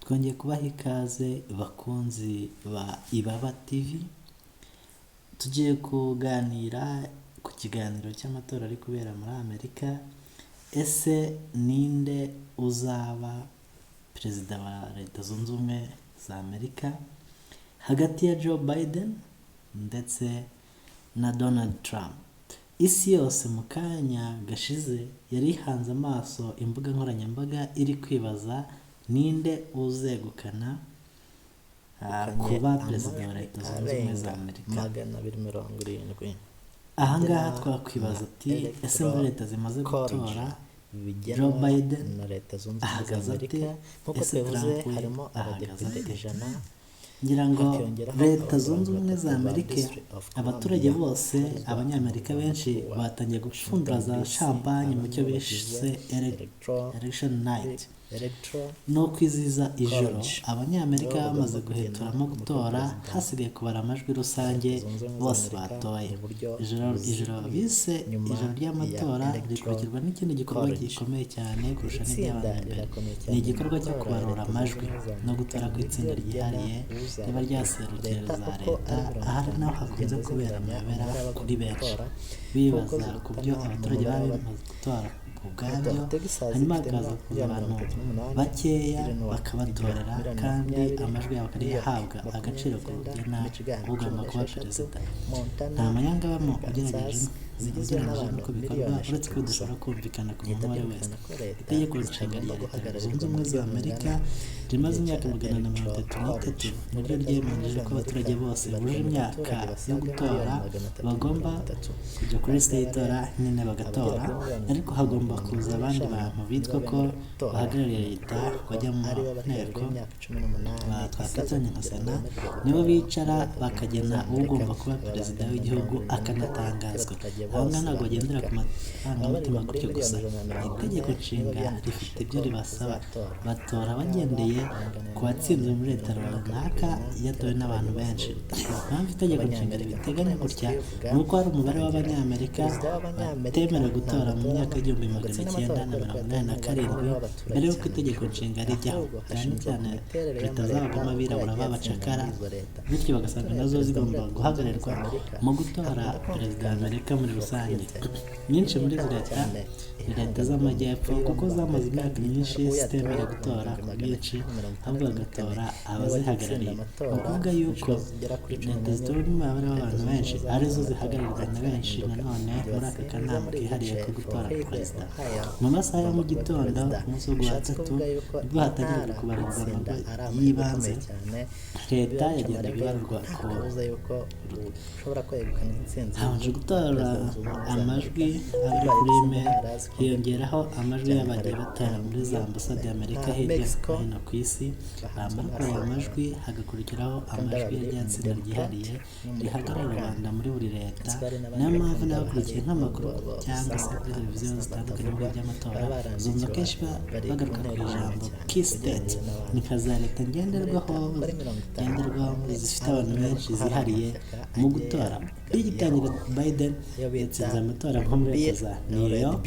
twongeye kubaha ikaze bakunzi ba Ibaba TV, tugiye kuganira ku kiganiro cy'amatora ari kubera muri Amerika. Ese ninde uzaba perezida wa Leta Zunze Ubumwe za Amerika hagati ya Joe Biden ndetse na Donald Trump? Isi yose mu kanya gashize yari ihanze amaso imbuga nkoranyambaga iri kwibaza ninde uzegukana kuba perezida wa Leta Zunze Ubumwe za Amerika. 270. Ahangaha twakwibaza ati ese muri leta zimaze gutora Joe Biden ahagaze ate? Ese Trump harimo ahagaze abadepite ate? 100 ngira ngo Leta Zunze Ubumwe za Amerika, abaturage bose, abanyamerika benshi batangiye gupfundura za champagne mu cyo bise election night, no kwizihiza ijoro abanyamerika bamaze guheturamo gutora, hasigaye kubara amajwi rusange bose batoye. Ijoro bise ijoro ry'amatora rikurikirwa n'ikindi gikorwa gikomeye cyane kurusha n'iby'abandi mbere. Ni igikorwa cyo kubarura amajwi no gutora ku itsinda ryihariye riba ryaserukira za leta, ahari naho hakunze kubera amayobera kuri benshi, bibaza ku byo abaturage baba bamaze gutora ubwabyo, hanyuma hakaza kuza abantu bakeya bakabatorera, kandi amajwi yabo akarihabwa agaciro kugena ugomba kuba perezida. Nta manyanga abamo ugerageje ugereranyije n'uko bikorwa, uretse ko bidashobora kumvikana ku muntu uwo ari we wese. Itegeko nshinga rya Leta Zunze Ubumwe za Amerika rimaze imyaka 133 niryo ryemeje ko abaturage bose bujuje imyaka yo gutora bagomba kujya kuri lisite y'itora nyine bagatora, ariko hagomba kuza abandi bantu bitwa ko bahagarariye leta bajya mu nteko twafatanya nka Sena, nibo bicara bakagena ugomba kuba perezida w'igihugu akanatangazwa. Abo ngabo ntabwo bagendera ku marangamutima gutyo gusa, itegeko nshinga rifite ibyo ribasaba. Batora bagendeye ku watsinze muri leta runaka yatowe n'abantu benshi. Impamvu itegeko nshinga ribiteganya gutya ni uko hari umubare w'abanyamerika batemerewe gutora mu myaka 1987 mbere y'uko itegeko nshinga rijyaho, cyane cyane leta zabagamo abirabura b'abacakara, bityo bagasanga nazo zigomba guhagararirwa mu gutora perezida wa Amerika muri rusange. Nyinshi muri izi leta ni leta z'amajyepfo, kuko zamaze imyaka myinshi zitemerewe gutora ku bwinshi, ahubwo bagatora abazihagarariye. Ni ukuvuga yuko leta zitora umubare w'abantu benshi arizo zihagararirwa na benshi nanone muri aka kanama kihariye ko gutora perezida. Mu masaha ya mu gitondo ku munsi wo kuwa gatatu nibwo hatangirwa kubarurwa amajwi y'ibanze. Leta yagendaga ibarurwa habanje gutora amajwi ari kuri email, hiyongeraho amajwi y'abagiye batora muri za ambasade y'Amerika hirya no hino ku isi. Bamara kureba amajwi hagakurikiraho amajwi y'itsinda ryihariye rihagarara Rwanda muri buri leta. Niyo mpamvu n'abakurikiye nk'amakuru cyangwa se kuri televiziyo zitandukanye mu bihe by'amatora zumva kenshi bagaruka ku ijambo key state, ni nka za leta ngenderwaho zifite abantu benshi zihariye mu gutora. Igitangira Biden yatsinze amatora nko muri leta za New York,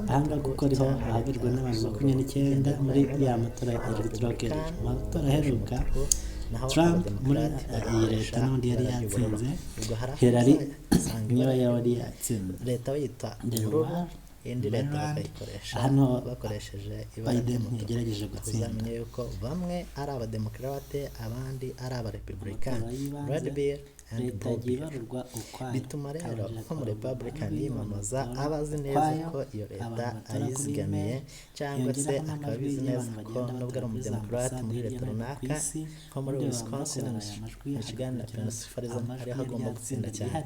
ahangaha kuko ariho ahagarirwa n'abantu 29 muri ya matora ya electoral. Mu matora aheruka Trump muri iyi leta n'undi yari yatsinze, Hillary niyo yari yatsinze. leta bayita indi leta bakayikoresha hano bakoresheje Biden yagerageje gutsinda. yuko bamwe ari abademokarate abandi ari abarepublican. Red Bill leta yibarurwa ukwayo, bituma rero ko mu Republican yimamaza aba azi neza ko iyo leta ayizigamiye, cyangwa se akaba abizi neza ko nubwo ari umudemokarate muri leta runaka nko muri Wisconsin, Michigan na Pennsylvania ariho agomba gutsinda cyane.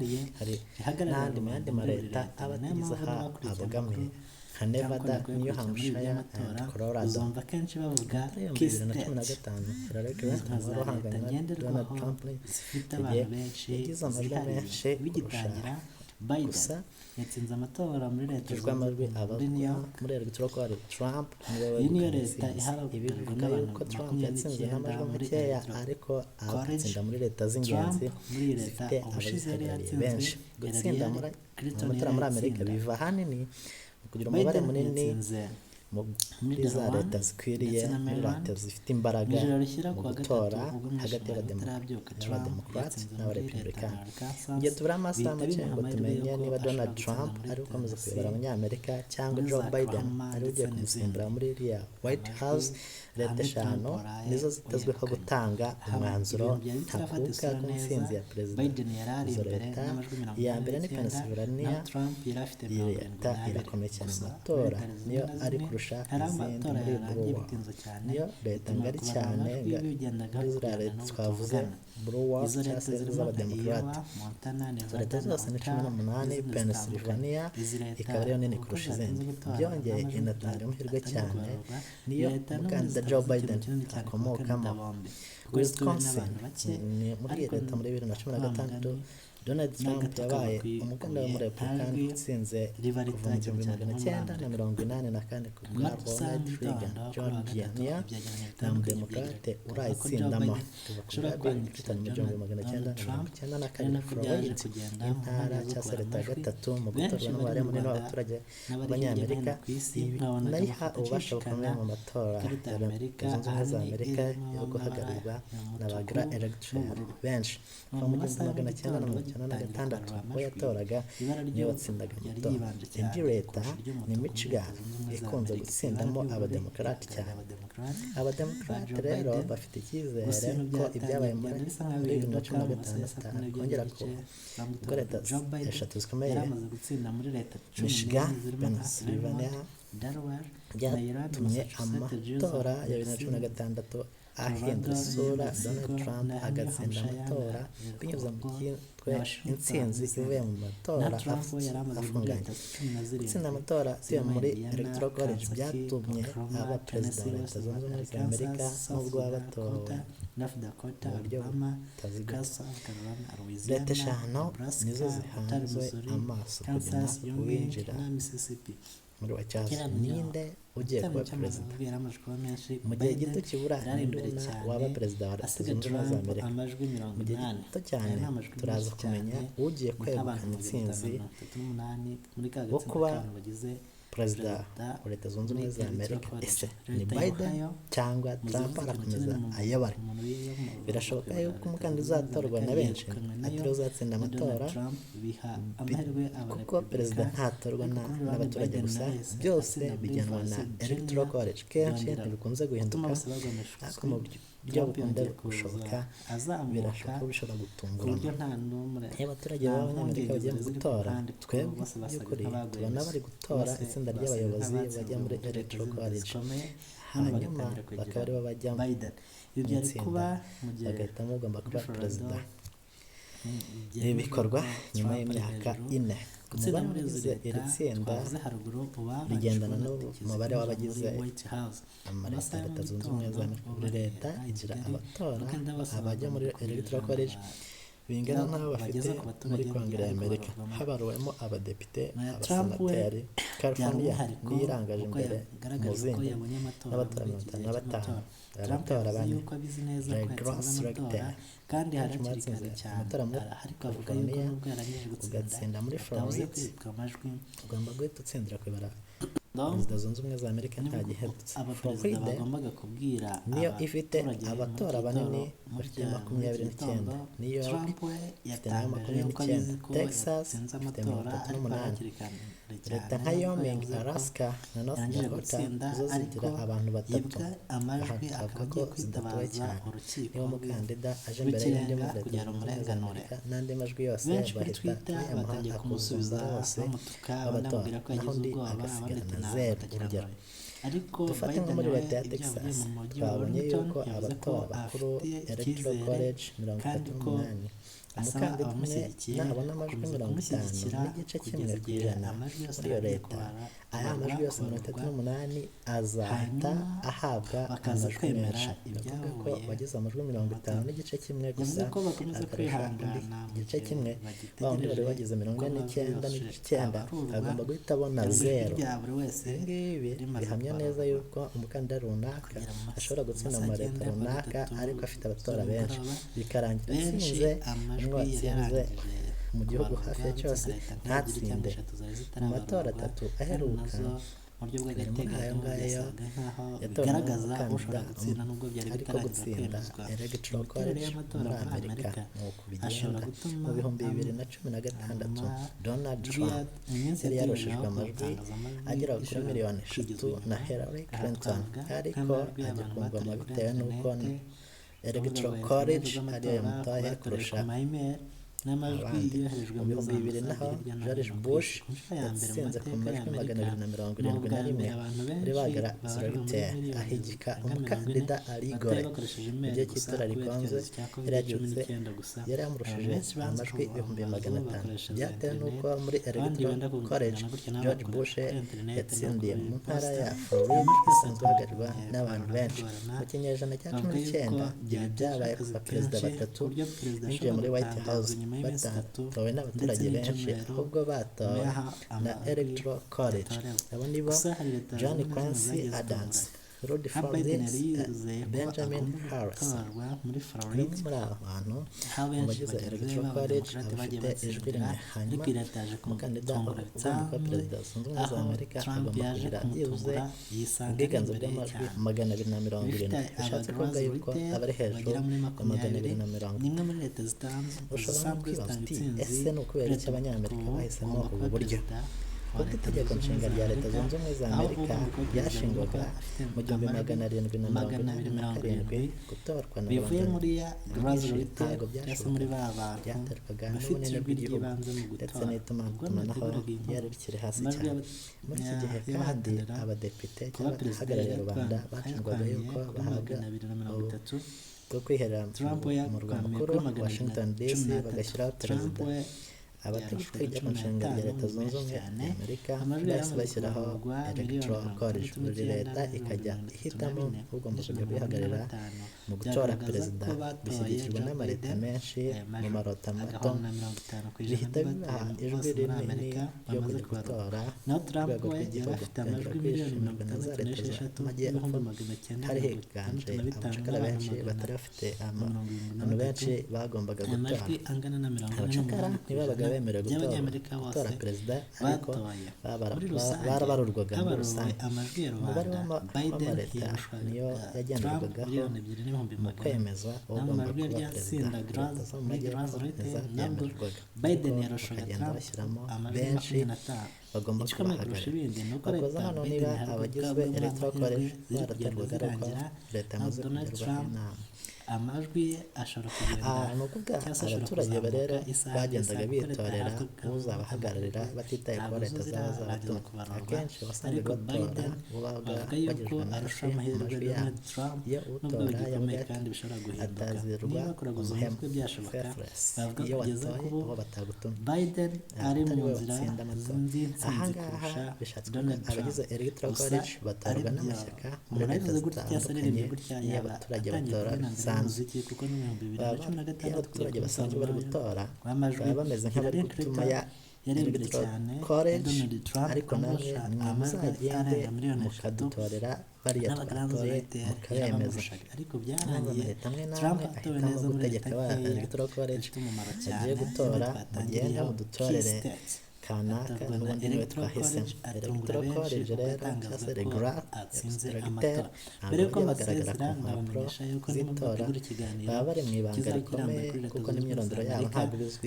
Hari n'andi mu yandi maleta aba atigeze aha abogamiye nka Nevada, New Hampshire and Colorado. uzumva kenshi bavuga key state, 2015 Donald Trump zifite abantu benshi yagize amajwi menshi bigitangira. Biden yatsinze amatora muri leta amajwi muri New York. muri electoral Trump Iyi niyo leta ihagarariwe ibivuga yuko Trump yatsinze n'amajwi 29 muri makeya, ariko agatsinda muri leta z'ingenzi muri iyi leta zifite ubushize yari abazihagarariye yatsinze. benshi. Gutsinda muri Clinton amatora muri Amerika yatsinda. biva ahanini kugira umubare Biden munini yatsinze muri za leta zikwiriye, muri leta zifite imbaraga mu gutora hagati y'abademokarate n'abarepublikani. Igihe tubura amasaha make ngo tumenye niba Donald Trump ari gukomeza kuyobora abanyamerika cyangwa Joe Biden ari ugiye kumusimbura muri iriya White House, leta eshanu nizo zitezweho gutanga umwanzuro ntakuka ku ntsinzi ya perezida. Izo leta, iya mbere ni Pennsylvania. Iyi leta irakomeye cyane mu matora, niyo ari kurusha izindi muri Blue. Niyo leta ngari cyane muri ziriya leta twavuze Blue cyangwa se z'abademokarate. Izo leta zose ni 18. Pennsylvania ikaba ariyo nini kurusha izindi. Byongeye inatanga amahirwe cyane, niyo umukandida Joe Biden akomokamo. Wisconsin ni muri leta muri 2016 Donald Trump yabaye umukandida w'umurepublikani utsinze kuva mu 1984 ku bwa Ronald Reagan. Georgia nta mudemokrate urayitsindamo kuva ku bwa Bill Clinton mu 1994. Florida intara cyangwa se leta ya gatatu mu gutorwa n'umubare munini w'abaturage b'abanyamerika, nayiha ububasha bukomeye mu matora ya Leta Zunze Ubumwe za Amerika yo guhagararirwa n'abagira electoral benshi. Kuva mu 1996 ubwo yatoraga niyo watsindaga amatora. Indi leta ni Michigan ikunze gutsindamo abademokarate cyane. Abademokarate rero bafite icyizere ko ibyabaye muri 2016 kongera ko ubwo leta eshatu zikomeye Michigan, Pennsylvania byatumye amatora ya 2016 ahindura isura. Donald Trump agatsinda amatora binyuze mu cyitwa intsinzi ivuye mu matora afunganye. Gutsinda amatora yo muri Electoral College byatumye aba perezida wa Leta Zunze Ubumwe za Amerika n'ubwo batowe mu buryo butaziguye. Leta eshanu nizo zihanzwe amaso kugira uwinjira muri White House. Ninde ugiye kuba perezida? Mu gihe gito kibura ninduna waba perezida wa Leta Zunze Ubumwe za Amerika. Mu gihe gito cyane turaza kumenya ugiye kwegukana intsinzi wo kuba perezida wa Leta Zunze Ubumwe za Amerika. Ese ni Biden cyangwa Trump arakomeza ayobora? Birashoboka yuko umukandida uzatorwa na benshi atari uzatsinda amatora, kuko perezida ntatorwa n'abaturage gusa, byose bigenwa na Electoral College. Kenshi ntibikunze guhinduka, ariko mu buryo bukunda gushoboka birashoboka ko bishobora gutungurana. Iyo abaturage b'abanyamerika bagiye gutora, twebwe by'ukuri tubona bari gutora itsinda ry'abayobozi bajya muri Electoral College, hanyuma bakaba aribo bajya mu itsinda bagahitamo ugomba kuba perezida. Ibi bikorwa nyuma y'imyaka 4. Umubare w'abagize iri tsinda bigendana n'umubare w'abagize amaleta ya Leta Zunze Ubumwe za Amerika. Buri leta igira abatora abajya muri Electoral College bingana n'abo bafite muri Kongere ya Amerika. Habaruwemo abadepite, abasenateri. California niyo irangaje imbere mu zindi n'abatora 55. Abatora bane Regress Rector kandi haratsinze amatora muri California, ugatsinda muri Florida, ugomba guhita utsindira kwibara Leta Zunze Ubumwe za Amerika nta giherutse. Florida niyo ifite abatora banini bafite 29. New York ifite nayo 29. Texas ifite 38. Leta nka Wyoming, Alaska na North Dakota zo zigira abantu batatu. Aha twavuga ko zidatowe cyane. Niyo umukandida aje mbere y'undi muri Leta Zunze Ubumwe za Amerika n'andi majwi yose bahita bayamuha akuzuza bose b'abatora, naho undi agasigarana 0. Urugero, dufate nko muri leta ya Texas, twabonye yuko abatora bakuru Electoral College 38, umukandida umwe nabona amajwi 50.1% muri iyo leta, aya majwi yose 38 azahita ahabwa amajwi menshi. Bivuga ko wagize amajwi 50.1% gusa akarusha undi igice kimwe, wa wundi wari wagize 49.9 agomba guhita abona 0. Ibi bihamya neza yuko umukandida runaka ashobora gutsinda mu leta runaka ariko afite abatora benshi, bikarangira atsinze umwe watsinze mu gihugu hafi ya cyose ntatsinde. Mu matora 3 aheruka buryo ayo bw'agateganyo ngayo byasaga nk'aho yatowe bigaragaza n'umukandida ushobora gutsinda nubwo byari ariko bitararangiza gutsinda kwemezwa. electoral Imiterere college y'amatora muri muri Amerika Amerika nk'uko ashobora bigenda gutuma mu bihumbi 2016 Donald Trump iminsi yari yarushijwe yateganyijweho amajwi gutangaza amajwi agera kuri ishobora miliyoni kwigizwa 3 na inyuma. Hillary Aha Clinton twavuga ariko nk'amajwi ajya y'abantu kungoma batoreye kuri bitewe n'uko interinete, electoral urubuga college rw'amatora ariyo yamutaye bakorewe kurusha ku mayimeri n'amajwi abandi. yoherejwe Mu muri bihumbi za bibiri naho ambasade hirya no George hino ku Bush isi. Ku nshuro ya mbere mu yatsinze ku mateka majwi y'Amerika, ni 271 ubwa mbere abantu muri benshi bagara babarirwa muri solitaire miliyoni ahigika zirenga 40 umukandida Aligore batoye bakoresheje mu imeri gihe gusa cy'itora kubera rikonze icyorezo cya yari yabyutse COVID-19 gusa. yari yamurushije Benshi banze amajwi kuva mu 1500 mazu bakoresha za byatewe n'uko internet, muri abandi electoral benda kungana college gutya nabo George bakoresha Bush kuri internet yatsindiye no mu kuri ntara ya posta. Florida isanzwe ihagararwa Amajwi n'abantu benshi bigorana, mu kinyejana cya bavuga 19 yuko ibi byabaye ku akazi baperezida kenshi batatu ku buryo perezida binjiye muri ashobora White House gutangazwa nyuma y'iminsi itatu batatowe n'abaturage ndetse benshi n'icyumweru ahubwo batowe nyuma y'aho na amajwi electoral college yatorewe. abo ni bo Gusa hari leta John zimwe na zimwe Quincy zagiye Adams, zitora. Rudy nka Biden Francis, yari yizeye ko Benjamin agomba Harris. gutorwa muri Bamwe Florida, muri abo bantu aho benshi abagize bagenzi be electoral college b'abademokarate bagiye bafite ijwi batsindira, rimwe hanyuma ariko iyi leta yaje umukandida kungura ugomba kuba perezida wa Zunze Ubumwe za aho Amerika Trump agomba yaje kugira byibuze kumutungura yisanga ari ubwiganze imbere bw'amajwi cyane. 270 Bifite bishatse kuvuga yuko abagarazi abari hejuru bagera muri ya 20 270. ni imwe muri leta ushobora no zisanzwe kwibaza zitanga uti intsinzi. ese ni ukubera iki Perezida abanyamerika Trump bahisemo agomba ubu kuba buryo perezida wa kuko Leta itegeko Zunze Ubumwe nshinga za rya leta Amerika, zunze ubumwe za aho amerika uvuga ko ryashingwaga perezida mu gihumbi magana arindwi na mirongo inani na karindwi gutorwa na bivuye rubanda muri ya grassroots ntabwo cyangwa se muri ba bantu byaterwaga bafite n'ubunini ijwi bw'igihugu ry'ibanze mu ndetse gutora. n'itumanaho ryari rikiri hasi cyane. Muri iki gihe kandi abadepite cyangwa abahagarariye rubanda bacirwaga yuko bahabwa bwo kwiherera mu murwa mukuru Washington DC bagashyiraho perezida. Abategeka itegeko nshinga rya leta zunze ubumwe za Amerika bahise bashyiraho electoral college, buri leta ikajya ihitamo ugomba kujya kuyihagararira mu gutora perezida. Bishyigikirwa n'amaleta menshi mu marota mato, bihita bibaha ijwi rinini ryo kujya gutora ku rwego rw'igihugu. Byagera kuri inshingano za leta z'amajyepfo hari higanje abacakara benshi batari bafite abantu benshi bagombaga gutora. Abacakara ntibabaga bemerewe gutora perezida, ariko barabarurwaga muri rusange. Umubare w'amaleta niyo yagenderwagaho mu kwemeza ugomba kuba perezida. Leta zo mu majyepfo ntizabyemererwaga, bakagenda bashyiramo benshi bagomba kubahagarara. Bakoze hano niba abagizwe electoral college baratorwaga ari uko leta yamaze kugerwaho inama. amajwi ye ashobora kugenda ni ukuvuga abaturage rero bagendaga bitorera uzabahagararira batitaye ku leta zaba zabatora. Akenshi wasangaga batora ubaga bagejejwe amajwi yabo. Iyo utora yabaga atazirwa umuhemu fairness, iyo watoye uwo batagutumye atari we watsinda amatora. Ahangaha bishatse kuvuga abagize electoral college batorwa n'amashyaka muri leta zitandukanye. Iyo abaturage batora iyo abaturage basanzwe bari gutora baba bameze nk'abari gutuma ya electoral college, ariko namwe muzagende mukadutorera bariya twatoye mukabemeza. Amaleta amwe n'amwe ahitamo gutegeka ba electoral college agiye gutora, mugenda mudutorere kanaka n'ubundi niwe twahisemo. Electoral college rero cyangwa se regulateur ntabwo bijya bagaragara ku mpapuro z'itora, baba bari mu ibanga rikomeye kuko n'imyirondoro yabo ntabwo bizwi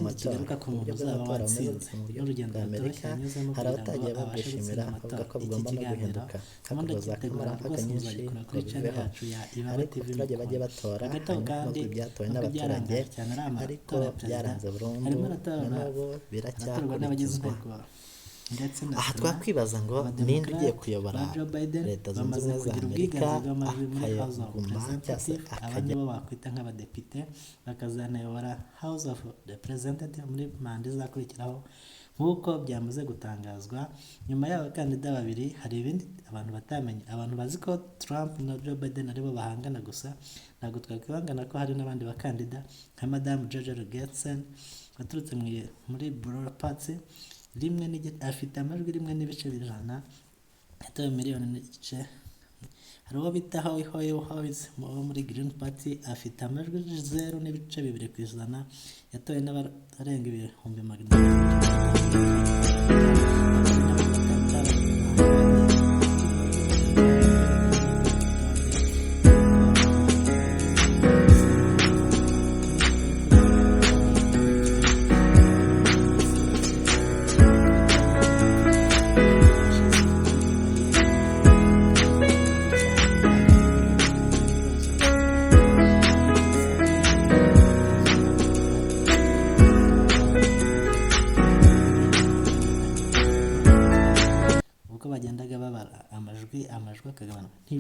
mu matora. Uburyo bw'amatora bumeze mu buryo bwa Amerika, hari abatagiye babwishimira bavuga ko bugomba no guhinduka hakorwa kamarampaka nyinshi ngo biveho, ariko abaturage bajye batora hanyuma nubwo byatowe n'abaturage ariko byaranze burundu na n'ubu biracyakurikizwa. Aha twakwibaza ngo ninde ugiye kuyobora leta zunze ubumwe za Amerika akayaguma cyangwa se akajya bakwita nk'abadepite bakazanayobora House of Representatives muri manda izakurikiraho nk'uko byamaze gutangazwa. Nyuma y'abakandida babiri hari ibindi abantu batamenye. Abantu bazi ko Trump na Joe Biden aribo bahangana gusa, ntabwo twakwibangana ko hari n'abandi bakandida nka Madamu George Gertsen waturutse muri Brewer Party, afite amajwi 1.1%, yatowe 1.5 miliyoni. Hari uwo bita Howie Howitz wo muri Green Party afite amajwi 0.2%, yatowe n'abarenga 1,000,000.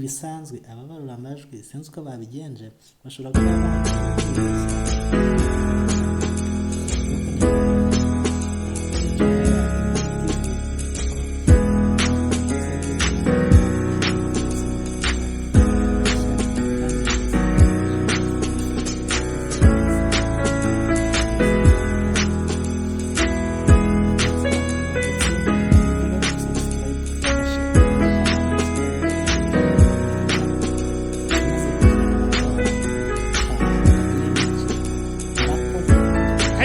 ntibisanzwe ababarura amajwi sinzi uko babigenje bashobora kuba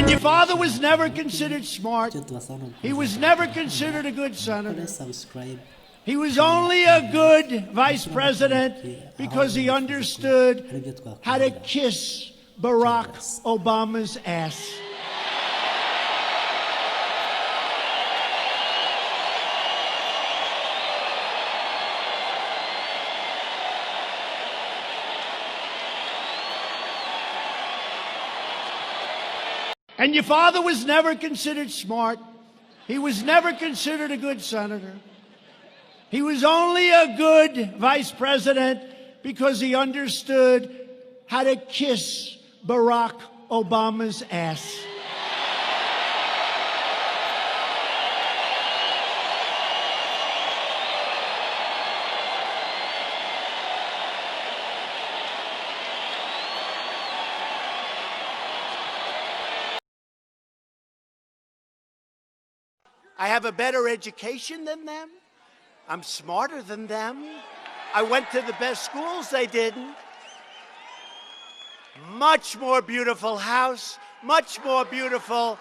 And your father was never considered smart. He was never considered a good senator. He was only a good vice president because he understood how to kiss Barack Obama's ass. And your father was never considered smart. He was never considered a good senator. He was only a good vice president because he understood how to kiss Barack Obama's ass. I have a better education than them. I'm smarter than them. I went to the best schools, they didn't. Much more beautiful house, much more beautiful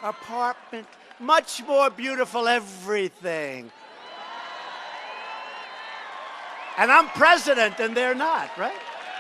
apartment, much more beautiful everything. And I'm president and they're not, right?